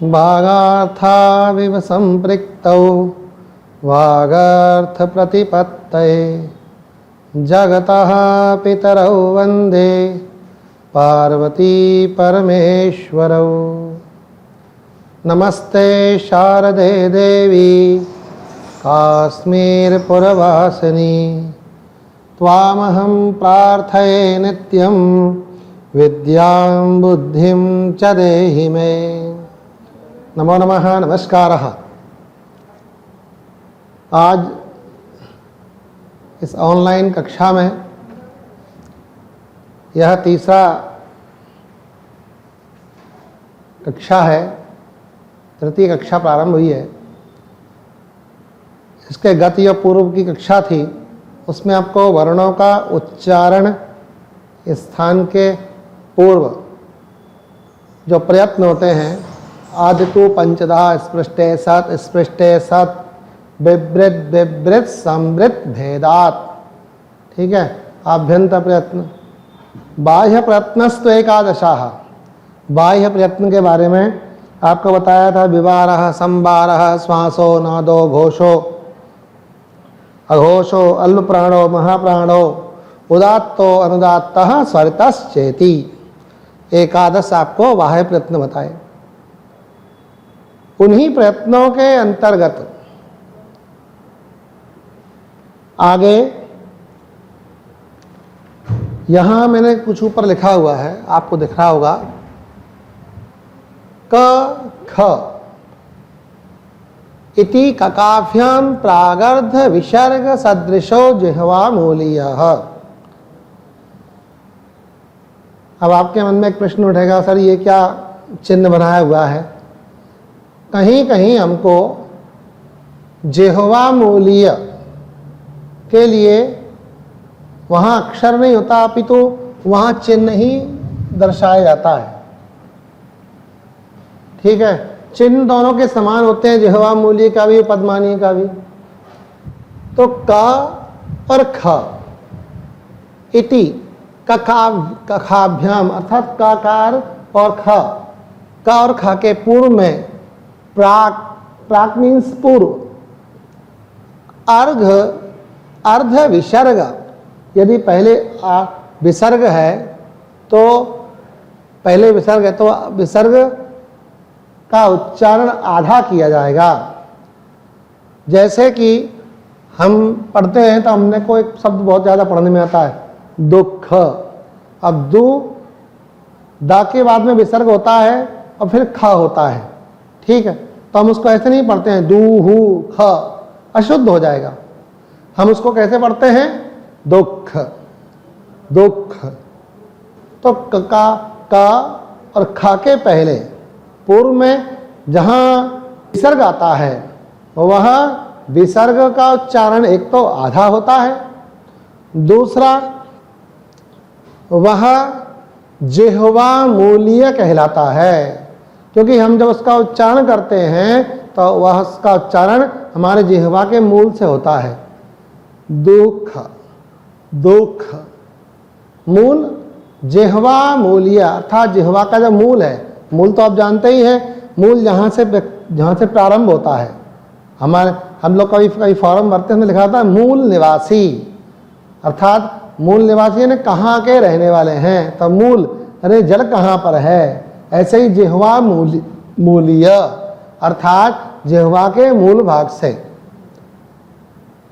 वागार्थाविव सम्पृक्तौ वागार्थप्रतिपत्तये जगतः पितरौ वन्दे पार्वती परमेश्वरौ। नमस्ते शारदे देवी काश्मीरपुरवासिनी त्वामहं प्रार्थये नित्यं विद्यां बुद्धिं च देहि मे। नमो नमः। नमस्कारः। आज इस ऑनलाइन कक्षा में यह तीसरा कक्षा है, तृतीय कक्षा प्रारंभ हुई है। इसके गत या पूर्व की कक्षा थी, उसमें आपको वर्णों का उच्चारण स्थान के पूर्व जो प्रयत्न होते हैं, आदितु पंचदा स्पृष्टे सत स्पृष्टे सत बिभृत बिभृत संवृत भेदात, ठीक है। आभ्यंतर प्रयत्न, बाह्य प्रयत्नस्तु एकादशाः। बाह्य प्रयत्न के बारे में आपको बताया था। विवारः, संवारः, श्वासो, नादो, घोषो, अघोषो, अल्पप्राणो, महाप्राणो, उदात्तो, अनुदात्तः, स्वरितश्चेति। एकादश आपको बाह्य प्रयत्न बताए। उन्हीं प्रयत्नों के अंतर्गत आगे यहां मैंने कुछ ऊपर लिखा हुआ है, आपको दिख रहा होगा, क ख इति ककाभ्याम प्रागर्ध विसर्ग सदृशो जिह्वा मूलीयः। अब आपके मन में एक प्रश्न उठेगा, सर ये क्या चिन्ह बनाया हुआ है? कहीं कहीं हमको जिह्वा मूलीय के लिए वहाँ अक्षर नहीं होता, अपितु वहाँ चिन्ह ही दर्शाया जाता है, ठीक है। चिन्ह दोनों के समान होते हैं, जिह्वा मूलीय का भी, पद्मानीय का भी। तो क और ख इति कखाभ्याम अर्थात काकार और ख, क और ख के पूर्व में प्राक, प्राक मीन्स पूर्व, अर्घ अर्ध विसर्ग। यदि पहले विसर्ग है तो पहले विसर्ग है तो विसर्ग का उच्चारण आधा किया जाएगा। जैसे कि हम पढ़ते हैं तो हमने को एक शब्द बहुत ज़्यादा पढ़ने में आता है, दुख। अब दु दा के बाद में विसर्ग होता है और फिर ख होता है, ठीक है। तो हम उसको ऐसे नहीं पढ़ते हैं दू हु ख, अशुद्ध हो जाएगा। हम उसको कैसे पढ़ते हैं? दुख दुख। तो का और खा के पहले पूर्व में जहाँ विसर्ग आता है वह विसर्ग का उच्चारण एक तो आधा होता है, दूसरा वह जिह्वा मूलीय कहलाता है, क्योंकि हम जब उसका उच्चारण करते हैं तो वह उसका उच्चारण हमारे जिह्वा के मूल से होता है। दुख दुख, मूल जिह्वा मूलीय अर्थात जिह्वा का जो मूल है, मूल तो आप जानते ही हैं, मूल जहाँ से प्रारंभ होता है। हम लोग कभी फॉर्म भरते हैं, लिखा था मूल निवासी, अर्थात मूल निवासी यानी कहाँ के रहने वाले हैं। तो मूल अरे जड़ कहाँ पर है, ऐसे ही जिह्वा मूलीय अर्थात जिह्वा के मूल भाग से।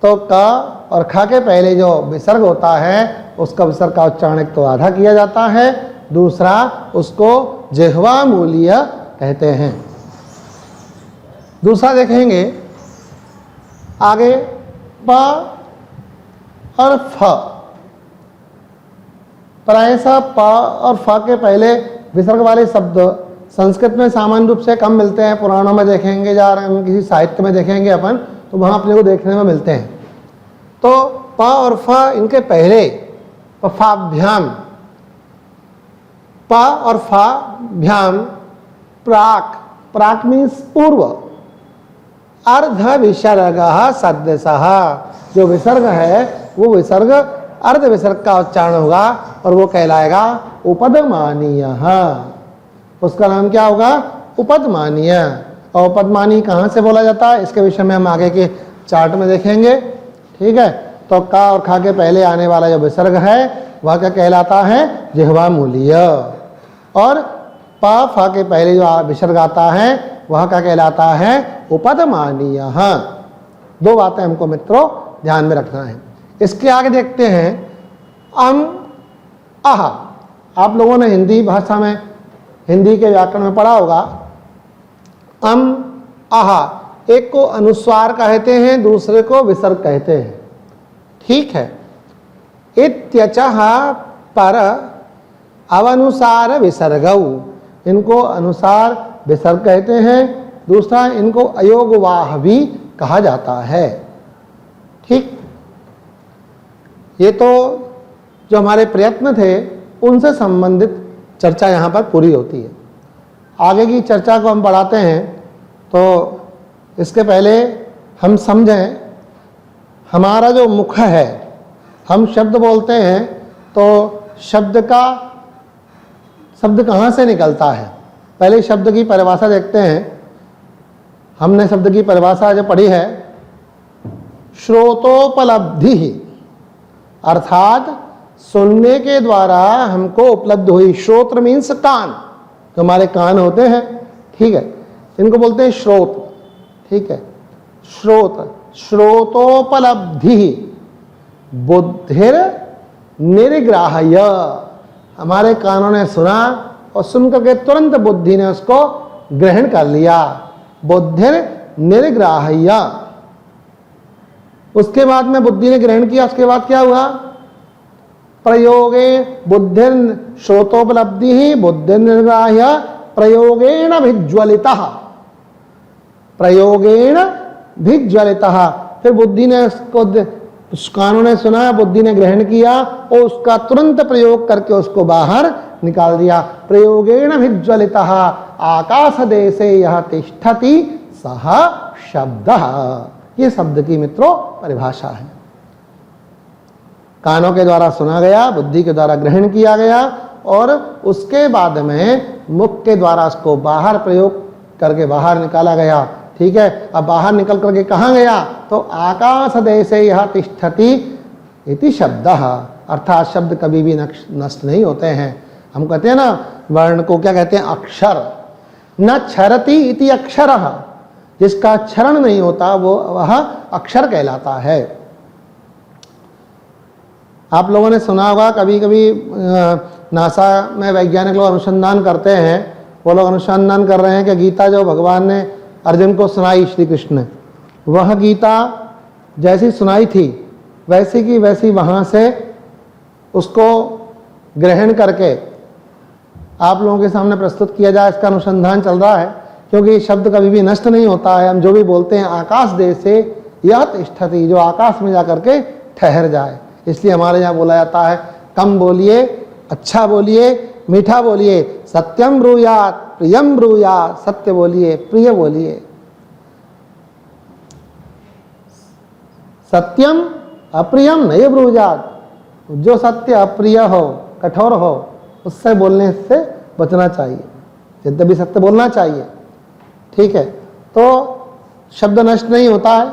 तो क और ख के पहले जो विसर्ग होता है उसका विसर्ग का उच्चारण एक तो आधा किया जाता है, दूसरा उसको जिह्वा मूलीय कहते हैं। दूसरा देखेंगे आगे, प और फ। प्रायः प और फ के पहले विसर्ग वाले शब्द संस्कृत में सामान्य रूप से कम मिलते हैं। पुराणों में देखेंगे, जा रहे हैं किसी साहित्य में देखेंगे अपन, तो वहाँ अपने को देखने में मिलते हैं। तो प और फ इनके पहले पफाभ्याम, प और फाभ्याम प्राक, प्राक मीन्स पूर्व, अर्ध विसर्ग सदृशः। जो विसर्ग है वो विसर्ग अर्ध विसर्ग का उच्चारण होगा और वो कहलाएगा उपदमानीय। उसका नाम क्या होगा? उपदमानीय। और उपदमानी कहाँ से बोला जाता है, इसके विषय में हम आगे के चार्ट में देखेंगे। ठीक है, तो का और खा के पहले आने वाला जो विसर्ग है वह क्या कहलाता है, जिह्वा मूलीय। और पा फा के पहले जो विसर्ग आता है वह क्या कहलाता है, उपदमानीय। दो बातें हमको मित्रों ध्यान में रखना है। इसके आगे देखते हैं अम आह। आप लोगों ने हिंदी भाषा में, हिंदी के व्याकरण में पढ़ा होगा, अम आह, एक को अनुस्वार कहते हैं, दूसरे को विसर्ग कहते हैं। ठीक है, इत्यचः पर अवनुसार विसर्गौ, इनको अनुसार विसर्ग कहते हैं। दूसरा, इनको अयोगवाह भी कहा जाता है। ठीक, ये तो जो हमारे प्रयत्न थे उनसे संबंधित चर्चा यहाँ पर पूरी होती है। आगे की चर्चा को हम बढ़ाते हैं, तो इसके पहले हम समझें हमारा जो मुख है, हम शब्द बोलते हैं तो शब्द कहाँ से निकलता है। पहले शब्द की परिभाषा देखते हैं। हमने शब्द की परिभाषा जो पढ़ी है, श्रोतोपलब्धि, अर्थात सुनने के द्वारा हमको उपलब्ध हुई। श्रोत्र मीन्स कान, जो हमारे कान होते हैं। ठीक है, इनको बोलते हैं श्रोत। ठीक है, श्रोत, श्रोतोपलब्धि बुद्धिर निर्ग्राह्य, हमारे कानों ने सुना और सुनकर के तुरंत बुद्धि ने उसको ग्रहण कर लिया। बुद्धिर निर्ग्राह्य, उसके बाद में बुद्धि ने ग्रहण किया, उसके बाद क्या हुआ, प्रयोगे बुद्धिर श्रोतोपलब्धि ही बुद्धि निर्ग्राह्य प्रयोगेण भिज्वलितः, प्रयोगेण भिज्वलितः, फिर बुद्धि ने उसको, कानों ने सुना, बुद्धि ने ग्रहण किया और उसका तुरंत प्रयोग करके उसको बाहर निकाल दिया। प्रयोगेण भिज्वलितः आकाश देशे यह तिष्ठति सह शब्दः, ये शब्द की मित्रों परिभाषा है। कानों के द्वारा सुना गया, बुद्धि के द्वारा ग्रहण किया गया और उसके बाद में मुख के द्वारा उसको बाहर प्रयोग करके बाहर निकाला गया। ठीक है, अब बाहर निकल करके कहाँ गया, तो आकाश देशे यह तिष्ठति इति शब्दः, अर्थात शब्द कभी भी नष्ट नहीं होते हैं। हम कहते हैं ना, वर्ण को क्या कहते हैं, अक्षर। न क्षरति इति अक्षरः, जिसका क्षरण नहीं होता वो वह अक्षर कहलाता है। आप लोगों ने सुना होगा, कभी कभी नासा में वैज्ञानिक लोग अनुसंधान करते हैं, वो लोग अनुसंधान कर रहे हैं कि गीता जो भगवान ने अर्जुन को सुनाई, श्री कृष्ण ने, वह गीता जैसी सुनाई थी वैसी की वैसी वहाँ से उसको ग्रहण करके आप लोगों के सामने प्रस्तुत किया जाए, इसका अनुसंधान चल रहा है। क्योंकि शब्द कभी भी नष्ट नहीं होता है। हम जो भी बोलते हैं, आकाश देशे यह तिष्ठति, जो आकाश में जाकर के ठहर जाए, इसलिए हमारे यहाँ बोला जाता है, कम बोलिए, अच्छा बोलिए, मीठा बोलिए, सत्यम ब्रूयात प्रियम ब्रूयात, सत्य बोलिए, प्रिय बोलिए। सत्यम अप्रियम नहीं ब्रूयात, जो सत्य अप्रिय हो, कठोर हो, उससे बोलने से बचना चाहिए, यद्यपि सत्य बोलना चाहिए। ठीक है, तो शब्द नष्ट नहीं होता है।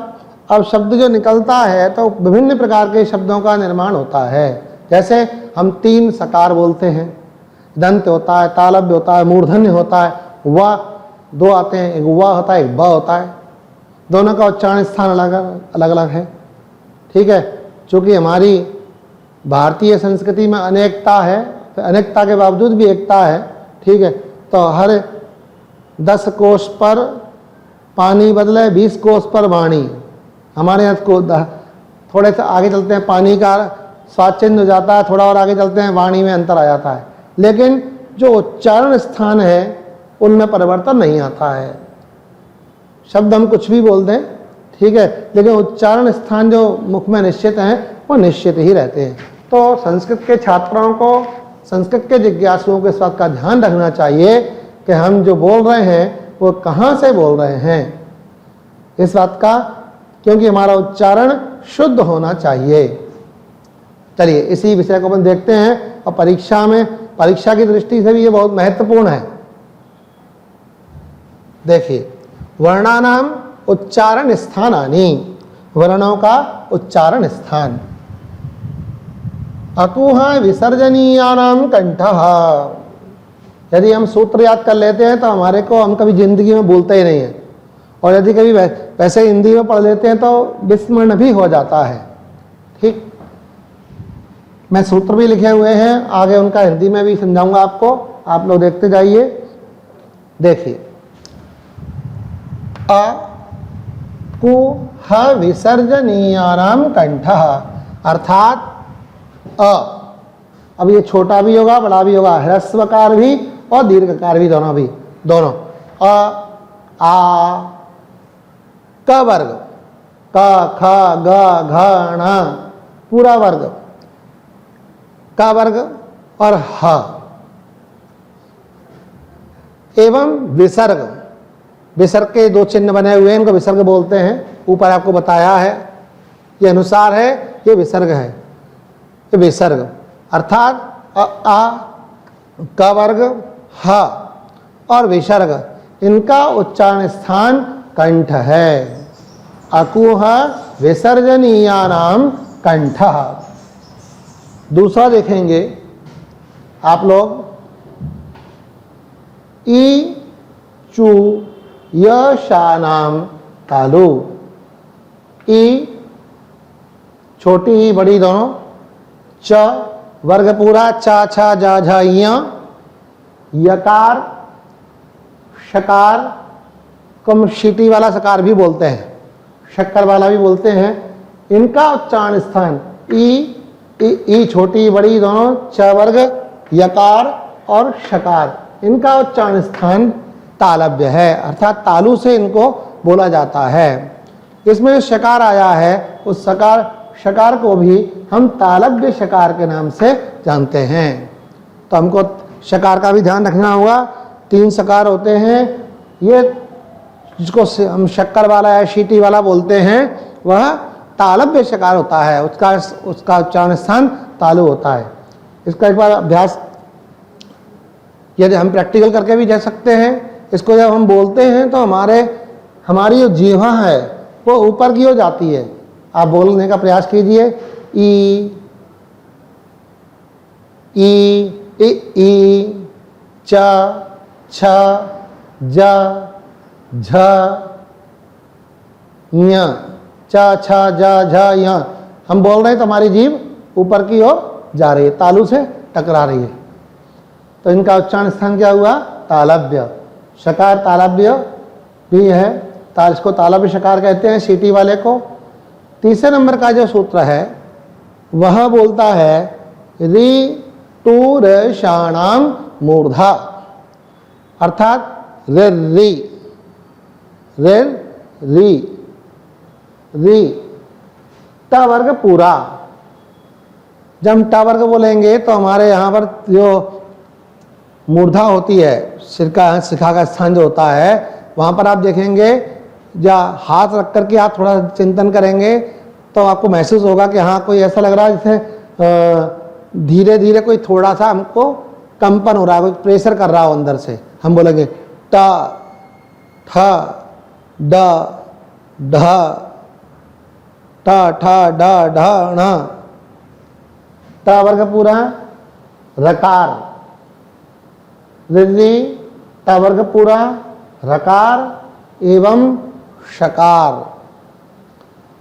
अब शब्द जो निकलता है तो विभिन्न प्रकार के शब्दों का निर्माण होता है। जैसे हम 3 सकार बोलते हैं, दंत होता है, तालव्य होता है, मूर्धन्य होता है, व 2 आते हैं, एक व होता है, एक ब होता है। दोनों का उच्चारण स्थान अलग अलग है। ठीक है, चूँकि हमारी भारतीय संस्कृति में अनेकता है, तो अनेकता के बावजूद भी एकता है। ठीक है, तो हर 10 कोश पर पानी बदले 20 कोश पर वाणी। हमारे यहाँ को थोड़े से आगे चलते हैं, पानी का स्वाद चिन्ह हो जाता है, थोड़ा और आगे चलते हैं, वाणी में अंतर आ जाता है, लेकिन जो उच्चारण स्थान है उनमें परिवर्तन नहीं आता है। शब्द हम कुछ भी बोल दें, ठीक है, लेकिन उच्चारण स्थान जो मुख में निश्चित हैं वो निश्चित ही रहते हैं। तो संस्कृत के छात्रों को, संस्कृत के जिज्ञासुओं के इस बात का ध्यान रखना चाहिए कि हम जो बोल रहे हैं वो कहाँ से बोल रहे हैं, इस बात का, क्योंकि हमारा उच्चारण शुद्ध होना चाहिए। चलिए इसी विषय को अपन देखते हैं, और परीक्षा में, परीक्षा की दृष्टि से भी ये बहुत महत्वपूर्ण है। देखिए, वर्णानाम उच्चारण स्थानानि, वर्णों का उच्चारण स्थान। अकुह विसर्जनीयानाम कंठः, यदि हम सूत्र याद कर लेते हैं तो हमारे को हम कभी जिंदगी में बोलते ही नहीं है, और यदि कभी वैसे हिंदी में पढ़ लेते हैं तो विस्मरण भी हो जाता है। ठीक, मैं सूत्र भी लिखे हुए हैं, आगे उनका हिंदी में भी समझाऊंगा आपको, आप लोग देखते जाइए। देखिए, अ कु ह विसर्जनीयानाम कंठः, अर्थात अ, अब ये छोटा भी होगा बड़ा भी होगा, ह्रस्वकार भी और दीर्घकार भी, दोनों अ आ क वर्ग, क ख ग घ ण पूरा वर्ग, क वर्ग और ह, एवं विसर्ग, विसर्ग के दो चिन्ह बने हुए हैं, इनको विसर्ग बोलते हैं। ऊपर आपको बताया है, ये अनुसार है, ये विसर्ग है, ये विसर्ग अर्थात अ आ क वर्ग ह और विसर्ग, इनका उच्चारण स्थान कंठ है। अकुह विसर्जनीयानाम कंठः। दूसरा देखेंगे आप लोग, ई चू यशानाम तालु, ई छोटी ही बड़ी दोनों, च वर्ग पूरा चा छा जा झा य, यकार शकार को शीटी वाला सकार भी बोलते हैं, शक्कर वाला भी बोलते हैं, इनका उच्चारण स्थान ई छोटी बड़ी दोनों, च वर्ग यकार और शकार, इनका उच्चारण स्थान तालव्य है, अर्थात तालु से इनको बोला जाता है। इसमें जो शकार आया है उस शकार को भी हम तालव्य शकार के नाम से जानते हैं। तो हमको शकार का भी ध्यान रखना होगा। 3 शकार होते हैं, ये जिसको हम शक्कर वाला या शीटी वाला बोलते हैं वह तालव्य शकार होता है, उसका उच्चारण स्थान तालु होता है। इसका एक बार अभ्यास यदि हम प्रैक्टिकल करके भी जा सकते हैं। इसको जब हम बोलते हैं तो हमारी जो जीवा है वो ऊपर की ओर जाती है। आप बोलने का प्रयास कीजिए, ई च छ ज झ ञ, च छ ज झ ञ, हम बोल रहे हैं तो हमारी जीभ ऊपर की ओर जा रही है, तालु से टकरा रही है, तो इनका उच्चारण स्थान क्या हुआ? तालव्य। शकार तालव्य भी है, इसको तालव्य शकार कहते हैं सीटी वाले को। तीसरे नंबर का जो सूत्र है वह बोलता है रि टू ऋषाणाम मूर्धा, अर्थात रि ट वर्ग पूरा। जब हम ट वर्ग बोलेंगे तो हमारे यहाँ पर जो मूर्धा होती है, शिखा का स्थान जो होता है, वहाँ पर आप देखेंगे या हाथ रख करके आप थोड़ा चिंतन करेंगे तो आपको महसूस होगा कि हाँ कोई ऐसा लग रहा है जैसे धीरे धीरे कोई थोड़ा सा हमको कंपन हो रहा है, कोई प्रेशर कर रहा हो अंदर से। हम बोलेंगे ट ठ ड ढ ट ठ ड ढ ण, ट वर्ग पूरा रकार, रि ट वर्ग पूरा रकार एवं शकार।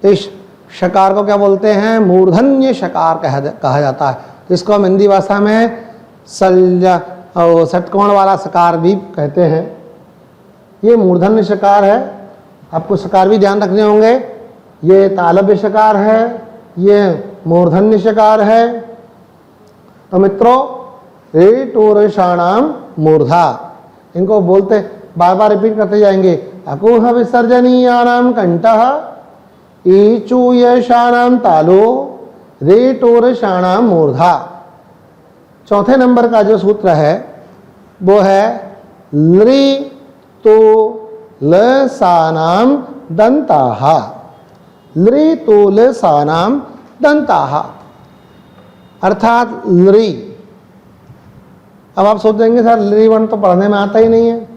इस शकार को क्या बोलते हैं? मूर्धन्य शकार कहा जाता है, जिसको हम हिंदी भाषा में षटकोण वाला शकार भी कहते हैं। ये मूर्धन्य शकार है। आपको शकार भी ध्यान रखने होंगे। ये तालव्य शकार है, ये मूर्धन्य शकार है। तो मित्रों, रे टोरषाणाम मूर्धा, इनको बोलते बार बार रिपीट करते जाएंगे। अकुह विसर्जनीयानाम कंठः, ईचूयशानाम तालो, रे टोरषाणाम मूर्धा। चौथे नंबर का जो सूत्र है वो है लृ तो लसानाम दंताः, लृ तो लसानाम दंताः, अर्थात लृ। अब आप सोचेंगे सर लृ वर्ण तो पढ़ने में आता ही नहीं है,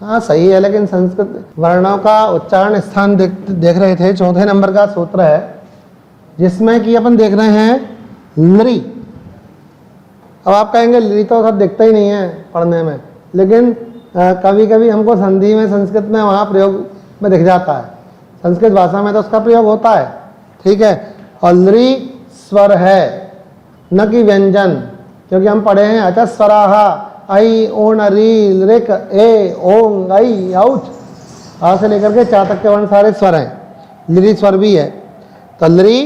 हाँ सही है, लेकिन संस्कृत वर्णों का उच्चारण स्थान देख रहे थे। चौथे नंबर का सूत्र है जिसमें कि अपन देख रहे हैं लरी। अब आप कहेंगे लरी तो सब दिखता ही नहीं है पढ़ने में, लेकिन कभी कभी हमको संधि में संस्कृत में वहाँ प्रयोग में दिख जाता है। संस्कृत भाषा में तो उसका प्रयोग होता है, ठीक है। और लरी स्वर है, न कि व्यंजन, क्योंकि हम पढ़े हैं अच्छा स्वराहा आई ओण री रिक ए ओंग आई औच, आ से लेकर के चा तक के वर्ण सारे स्वर हैं, लरी स्वर भी है। तो लरी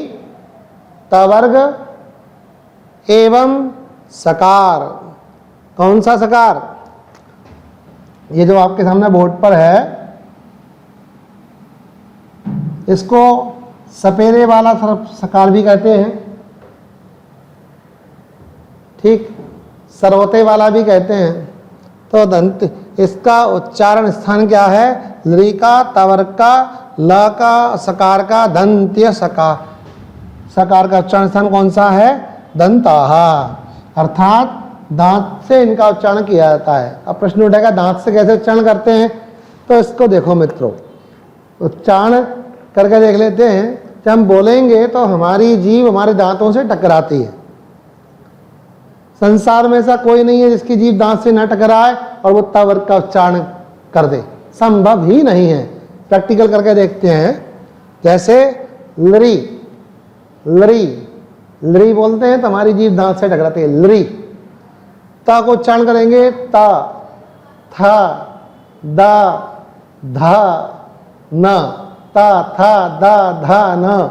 तवर्ग एवं सकार। कौन सा सकार? ये जो आपके सामने बोर्ड पर है, इसको सपेरे वाला सकार भी कहते हैं, ठीक, सरवते वाला भी कहते हैं। तो दंत, इसका उच्चारण स्थान क्या है? लरी का, तवर्ग का, ल का, सकार का, दंत्य सकार। सकार का उच्चारण स्थान कौन सा है? दंताहा, अर्थात दांत से इनका उच्चारण किया जाता है। अब प्रश्न उठेगा दांत से कैसे उच्चारण करते हैं? तो इसको देखो मित्रों, उच्चारण करके देख लेते हैं। जब हम बोलेंगे तो हमारी जीभ हमारे दांतों से टकराती है। संसार में ऐसा कोई नहीं है जिसकी जीभ दांत से न टकराए और वो तवर्ग का उच्चारण कर दे, संभव ही नहीं है। प्रैक्टिकल करके देखते हैं। जैसे लरी, लरी, लरी बोलते हैं तो हमारी जीभ दांत से टकराती है, लरी। ता को उच्चारण करेंगे ता, था, दा, धा, न, ता, था, दा, धा, न।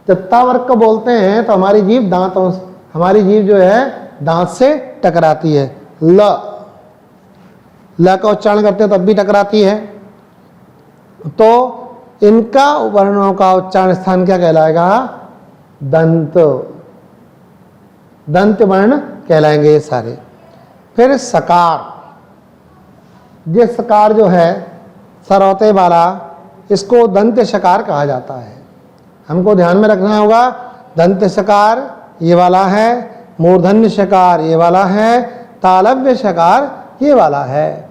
जब ता वर्ग को बोलते हैं तो हमारी जीभ दांतों, हमारी जीभ जो है दांत से टकराती है। ल, ल का उच्चारण करते हैं तब भी टकराती है। तो इनका वर्णों का उच्चारण स्थान क्या कहलाएगा? दंत, दंत वर्ण कहलाएंगे ये सारे। फिर सकार, ये सकार जो है सरौते वाला, इसको दंत शकार कहा जाता है। हमको ध्यान में रखना होगा, दंत शकार ये वाला है, मूर्धन्य शकार ये वाला है, तालव्य शकार ये वाला है,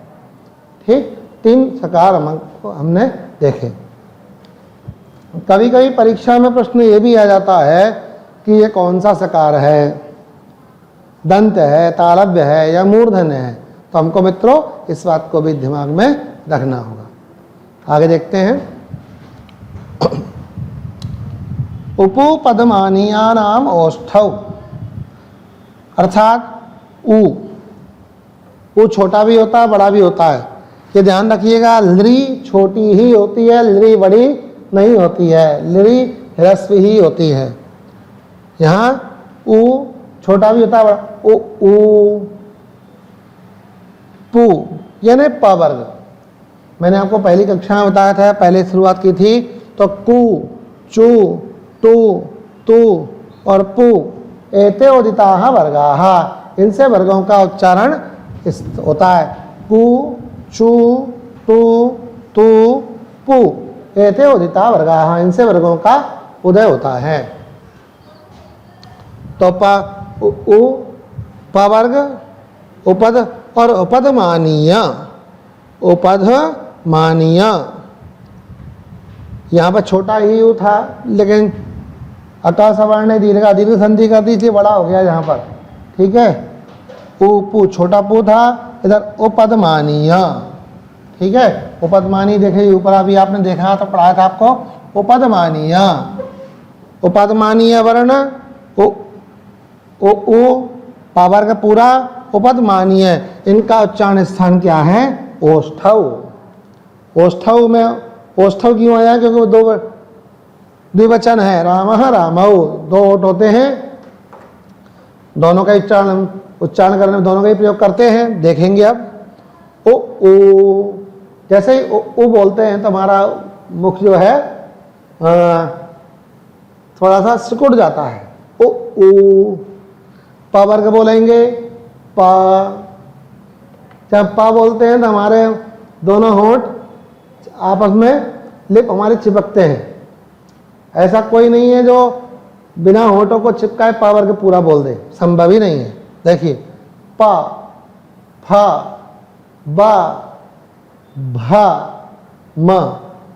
ठीक। 3 शकार हमने देखे। कभी कभी परीक्षा में प्रश्न ये भी आ जाता है कि ये कौन सा शकार है, दंत है, तालव्य है या मूर्धन्य है। तो हमको मित्रों इस बात को भी दिमाग में रखना होगा। आगे देखते हैं। उपपदमानीया नाम औष्ठव, अर्थात ऊ छोटा भी होता है, बड़ा भी होता है। ये ध्यान रखिएगा, लरी छोटी ही होती है, लरी बड़ी नहीं होती है, लरी ह्रस्व ही होती है। यहाँ ऊ छोटा भी होता है, बड़ा। ऊ, पू यानी प वर्ग। मैंने आपको पहली कक्षा में बताया था, पहले शुरुआत की थी। तो कु, चू, टू, तू और पू, एते उदिताः वर्गाः, इनसे वर्गों का उच्चारण होता है। कु, चू, टू, तू, पू, एते उदिता वर्गाः, इनसे वर्गों का उदय होता है। तो उ, पवर्ग, उपद और उपदमानीय, उपदमानीय। यहाँ पर छोटा ही यू था, लेकिन अतः सवर्ण ने दीर्घ दीर्घ संधि कर दी, इसलिए बड़ा हो गया यहाँ पर, ठीक है। पू छोटा पू था, इधर उपदमानीय, ठीक है। उपदमानी देखे ऊपर अभी आपने देखा तो पढ़ाया था आपको, उपदमानीय, उपदमानीय वर्ण उ पावर का पूरा, उपदमानीय, इनका उच्चारण स्थान क्या है? ओष्ठव। ओष्ठव में ओष्ठव क्यों आया? क्योंकि वो दो द्विवचन है, रामः रामौ, 2 ओठ होते हैं। दोनों का उच्चारण करने में दोनों का ही प्रयोग करते हैं, देखेंगे अब। ओ जैसे ही ओ बोलते हैं तो हमारा मुख जो है थोड़ा सा सिकुड़ जाता है। ओ प वर्ग बोलेंगे, पा। जब पा बोलते हैं तो हमारे दोनों होंठ आपस में लिप हमारे चिपकते हैं। ऐसा कोई नहीं है जो बिना होठों को चिपकाए पा वर्ग पूरा बोल दे, संभव ही नहीं है। देखिए, पा, फा, बा, भ म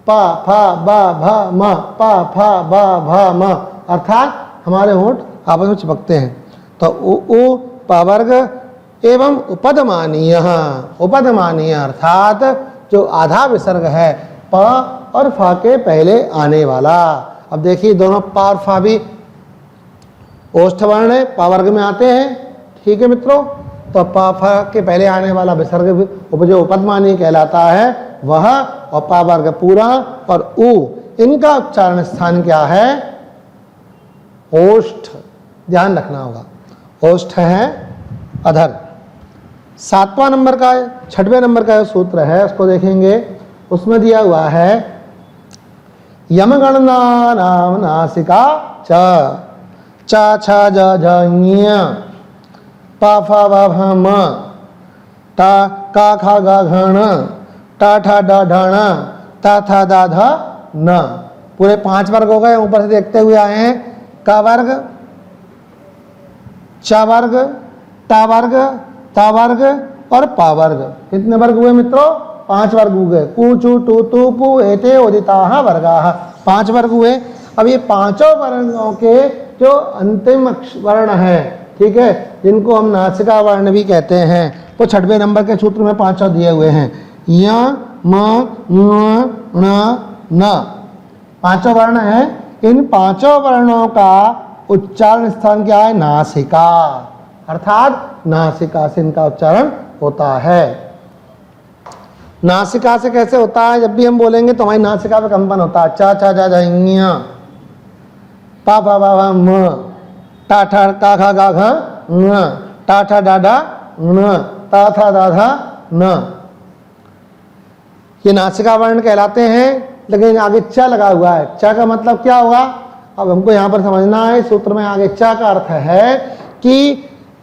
पा फा बा भ म पा फा बा भ म, अर्थात हमारे होंठ आपस में चिपकते हैं। तो उ पवर्ग एवं उपदमानीय, उपदमानीय अर्थात जो आधा विसर्ग है प और फा के पहले आने वाला। अब देखिए दोनों पा और फा भी ओष्ठ वर्ण है, पा वर्ग में आते हैं, ठीक है मित्रों। तो पा फा के पहले आने वाला विसर्ग जो उपदमानीय कहलाता है वह, और पा वर्ग पूरा और उ, इनका उच्चारण स्थान क्या है? ओष्ठ, ध्यान रखना होगा, ओष्ठ है अधर। 7वां नंबर का 6वें नंबर का सूत्र है उसको देखेंगे, उसमें दिया हुआ है यमगणना नाम नासिका च छ ज झ ञ पा फा बा भ म टा का खा गा घ ण टा ठा डा ढ ण ता था दा ध न। पूरे 5 वर्ग हो गए, ऊपर से देखते हुए आए हैं। का वर्ग, च वर्ग, टा वर्ग, ता वर्ग और पा वर्ग। कितने वर्ग हुए मित्रों? 5 वर्ग हुए। कु चु टू तू पु एते ओदिताः वर्गाः, 5 वर्ग हुए। अब ये पांचों वर्गों के जो अंतिम वर्ण है, ठीक है, जिनको हम नासिका वर्ण भी कहते हैं, तो 6वें नंबर के सूत्र में 5 दिए हुए हैं। य म ण न, 5 वर्ण है। इन 5 वर्णों का उच्चारण स्थान क्या है? नासिका, अर्थात नासिका से इनका उच्चारण होता है। नासिका से कैसे होता है? जब भी हम बोलेंगे तो हमारी नासिका पे कंपन होता है। चा छा जा जा ञ, पा फा बा भा म, टा ठा का खा गा घ ङ, टा ठा डा डा ण, ता था दा धा न। ये नासिका वर्ण कहलाते हैं। लेकिन आगे च लगा हुआ है, च का मतलब क्या होगा? अब हमको यहाँ पर समझना है। सूत्र में आगे च का अर्थ है कि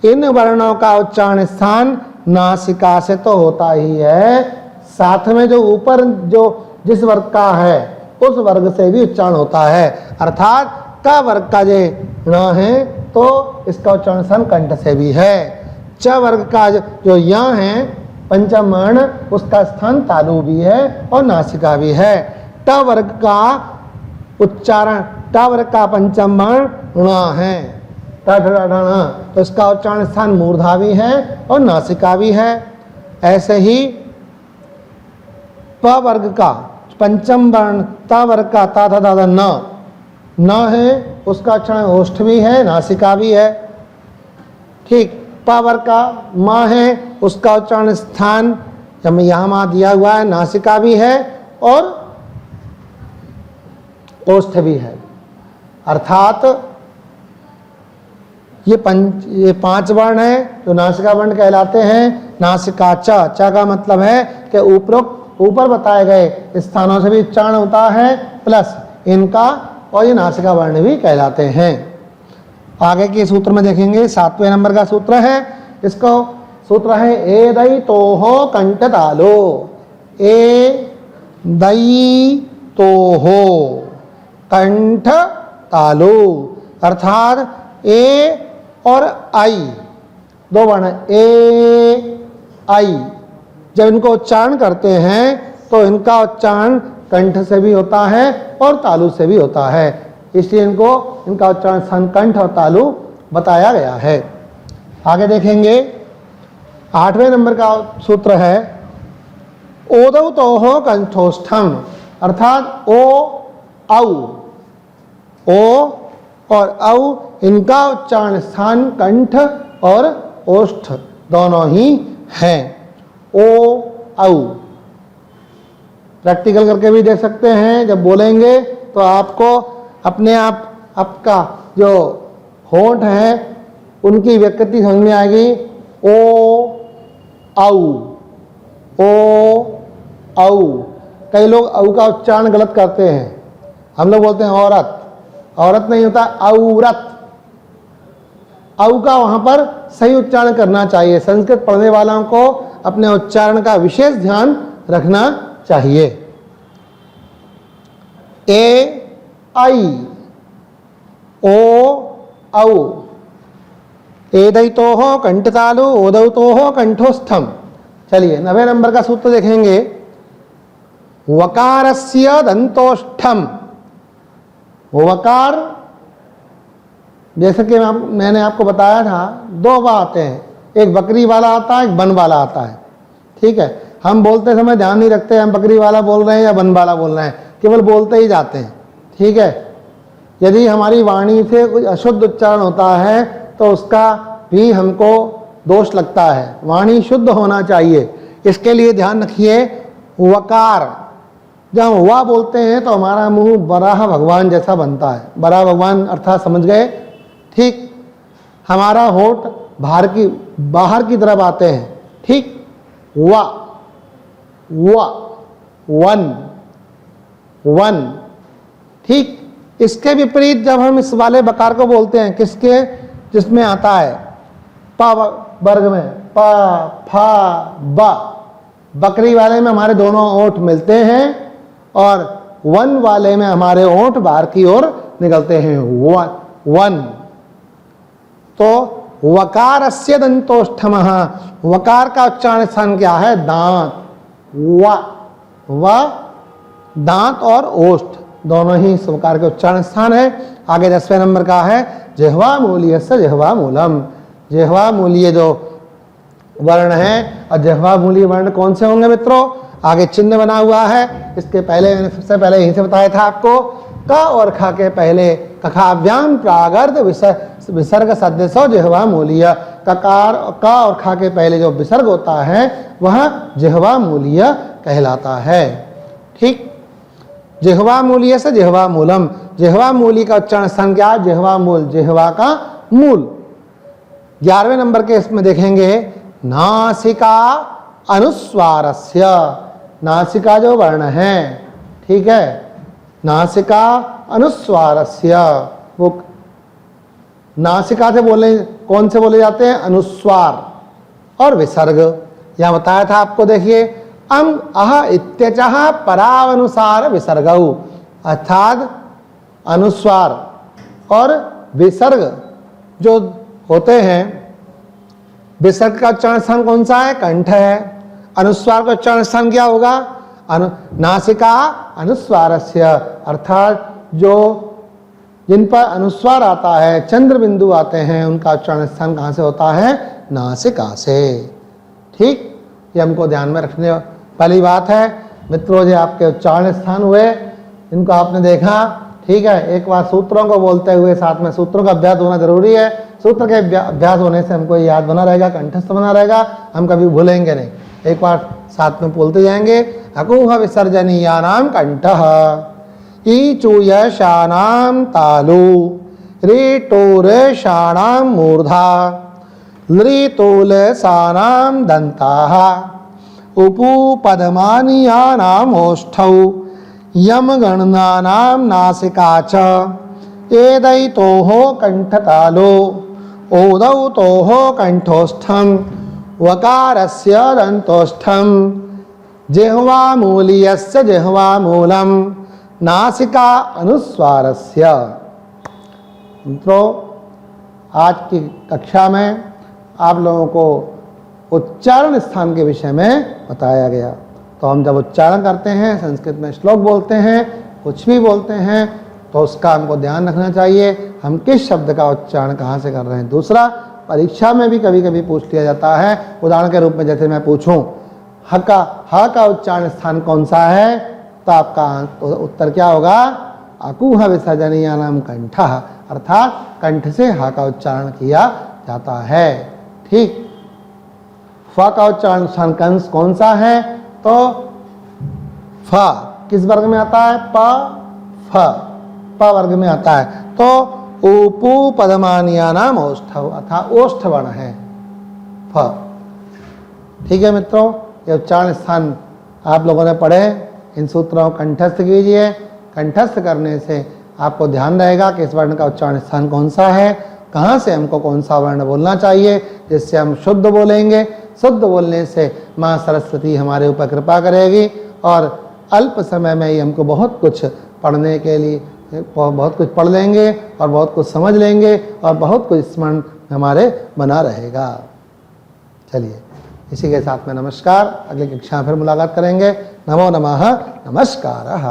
इन वर्णों का उच्चारण स्थान नासिका से तो होता ही है, साथ में जो ऊपर जो जिस वर्ग का है उस वर्ग से भी उच्चारण होता है। अर्थात का वर्ग का जो ण है तो इसका उच्चारण स्थान कंठ से भी है। च वर्ग का जो य है पंचम वर्ण, उसका स्थान तालु भी है और नासिका भी है। ट वर्ग का उच्चारण, ट वर्ग का पंचम वर्ण ण है, तो इसका उच्चारण स्थान मूर्धा भी है और नासिका भी है। ऐसे ही प वर्ग का पंचम वर्ण त वर्ग का ता था दादा न है, उसका उच्चारण ओष्ठ भी है, नासिका भी है। ठीक, प वर्ग का म है, उसका उच्चारण स्थान यहाँ दिया हुआ है, नासिका भी है और ओष्ठ भी है। अर्थात ये 5 वर्ण है जो नासिका वर्ण कहलाते हैं। नासिका च का मतलब है कि ऊपर बताए गए स्थानों से भी उच्चारण होता है, प्लस इनका, और ये नासिका वर्ण भी कहलाते हैं। आगे के सूत्र में देखेंगे, 7वें नंबर का सूत्र है। इसको सूत्र है ए दई तो हो कंठ तालो, ए दई तो हो कंठ तालो, अर्थात ए और आई, 2 वर्ण ए आई, जब इनको उच्चारण करते हैं तो इनका उच्चारण कंठ से भी होता है और तालु से भी होता है। इसलिए इनका उच्चारण स्थान कंठ और तालु बताया गया है। आगे देखेंगे 8वें नंबर का सूत्र है ओदौ तो हो कंठोष्ठम, अर्थात ओ और औ इनका उच्चारण स्थान कंठ और ओष्ठ दोनों ही हैं। ओ औ प्रैक्टिकल करके भी देख सकते हैं। जब बोलेंगे तो आपको अपने आप आपका जो होंठ है उनकी व्यक्ति समझ में आएगी। ओ औ। कई लोग औ का उच्चारण गलत करते हैं। हम लोग बोलते हैं औरत, औरत नहीं होता औरत। औ का वहां पर सही उच्चारण करना चाहिए। संस्कृत पढ़ने वालों को अपने उच्चारण का विशेष ध्यान रखना चाहिए। ए आई, ओ औ, एदई तो कंठ तालु, ओदौ तो कंठोस्थम। चलिए 9वें नंबर का सूत्र देखेंगे। वकारस्य दंतोष्ठम, वकार जैसे कि मैंने आपको बताया था, दो बा आते हैं, एक बकरी वाला आता है, एक बन वाला आता है। ठीक है, हम बोलते समय ध्यान नहीं रखते हम बकरी वाला बोल रहे हैं या बन वाला बोल रहे हैं, केवल बोलते ही जाते हैं। ठीक है, यदि हमारी वाणी से कुछ अशुद्ध उच्चारण होता है तो उसका भी हमको दोष लगता है। वाणी शुद्ध होना चाहिए, इसके लिए ध्यान रखिए। वकार, जब हम वाह बोलते हैं तो हमारा मुंह बराह भगवान जैसा बनता है। बराह भगवान अर्थात समझ गए? ठीक, हमारा होठ बाहर की तरफ आते हैं। ठीक, वा वा, वन वन। ठीक, इसके विपरीत जब हम इस वाले बकार को बोलते हैं, किसके, जिसमें आता है पा वर्ग में, पा फा बा, बकरी वाले में हमारे दोनों ओंठ मिलते हैं और वन वाले में हमारे ओंठ बाहर की ओर निकलते हैं। वन। तो वकारस्य दंतोष्ठमः, वकार का उच्चारण स्थान क्या है? दांत। व दांत और ओष्ठ दोनों ही इस वकार के उच्चारण स्थान है। आगे 10वें नंबर का है जिह्वा मूलीयस्य जिह्वा मूलम। जिह्वा मूलीय जो वर्ण है, और जिह्वा मूलीय वर्ण कौन से होंगे मित्रों? आगे चिन्ह बना हुआ है, इसके पहले मैंने सबसे पहले यहीं से बताया था आपको, क और ख के पहले कखाभ्याम प्रागर्ध विसर्ग सदृशो जिह्वा मूलीय। ककार क और ख के पहले जो विसर्ग होता है वह जिह्वा मूलीय कहलाता है। ठीक, जिह्वा मूलीय से जिह्वा मूलम। जिह्वा मूली का उच्चारण स्थान क्या है? जिह्वा मूल, जिह्वा का मूल। 11वें नंबर के इसमें देखेंगे नासिका अनुस्वारस्य। नासिका जो वर्ण है, ठीक है, नासिका अनुस्वारस्य, वो नासिका से बोले, कौन से बोले जाते हैं? अनुस्वार और विसर्ग। यह बताया था आपको, देखिए अम अह इत्यचः परावनुसार विसर्गौ, अर्थात अनुस्वार और विसर्ग जो होते हैं, विसर्ग का उच्चारण स्थान कौन सा है? कंठ है। अनुस्वार का उच्चारण स्थान क्या होगा? नासिका अनुस्वारस्य, अर्थात जो जिन पर अनुस्वार आता है, चंद्र बिंदु आते हैं, उनका उच्चारण स्थान कहाँ से होता है? नासिका से। ठीक, ये हमको ध्यान में रखने वाली बात है मित्रों। जो आपके उच्चारण स्थान हुए, इनको आपने देखा। ठीक है, एक बार सूत्रों को बोलते हुए साथ में सूत्रों का अभ्यास होना जरूरी है। सूत्र के अभ्यास होने से हमको याद बना रहेगा, कंठस्थ बना रहेगा, हम कभी भूलेंगे नहीं। एक बार साथ में बोलते जाएंगे। अकुह विसर्जनीयानाम कंठः, ईचूयशानाम तालु, ऋटोरशानाम मूर्धा, लृतोलसानाम दंताः, उपुपदमानीयानाम ओष्ठौ, यमगणनानाम नासिका च, एदैतोः कंठतालो, ओदौतोः कंठोष्ठम, वकारस्य दंतोष्ठम, जिह्वा मूलीयस्य जिह्वा मूलम, नासिका अनुस्वारस्य। मित्रों, आज की कक्षा में आप लोगों को उच्चारण स्थान के विषय में बताया गया। तो हम जब उच्चारण करते हैं, संस्कृत में श्लोक बोलते हैं, कुछ भी बोलते हैं, तो उसका हमको ध्यान रखना चाहिए हम किस शब्द का उच्चारण कहाँ से कर रहे हैं। दूसरा, परीक्षा में भी कभी कभी पूछ लिया जाता है। उदाहरण के रूप में जैसे मैं पूछूं ह का उच्चारण स्थान कौन सा है, तो आपका उत्तर क्या होगा? अकुह विसर्जनीयानाम कंठः, अर्थात कंठ से ह का उच्चारण किया जाता है। ठीक, फ का उच्चारण स्थान कंस कौन सा है? तो फ किस वर्ग में आता है? प वर्ग में आता है। तो उपु पदमानीयानाम ओष्ठौ, अर्थात ओष्ठ वर्ण है फ। ठीक है मित्रों, ये उच्चारण स्थान आप लोगों ने पढ़े। इन सूत्रों को कंठस्थ कीजिए। कंठस्थ करने से आपको ध्यान रहेगा कि इस वर्ण का उच्चारण स्थान कौन सा है, कहाँ से हमको कौन सा वर्ण बोलना चाहिए, जिससे हम शुद्ध बोलेंगे। शुद्ध बोलने से माँ सरस्वती हमारे ऊपर कृपा करेगी और अल्प समय में ही हमको बहुत कुछ पढ़ने के लिए बहुत कुछ पढ़ लेंगे और बहुत कुछ समझ लेंगे और बहुत कुछ स्मरण हमारे बना रहेगा। चलिए, इसी के साथ में नमस्कार। अगली कक्षा में फिर मुलाकात करेंगे। नमो नमः, नमस्कारः।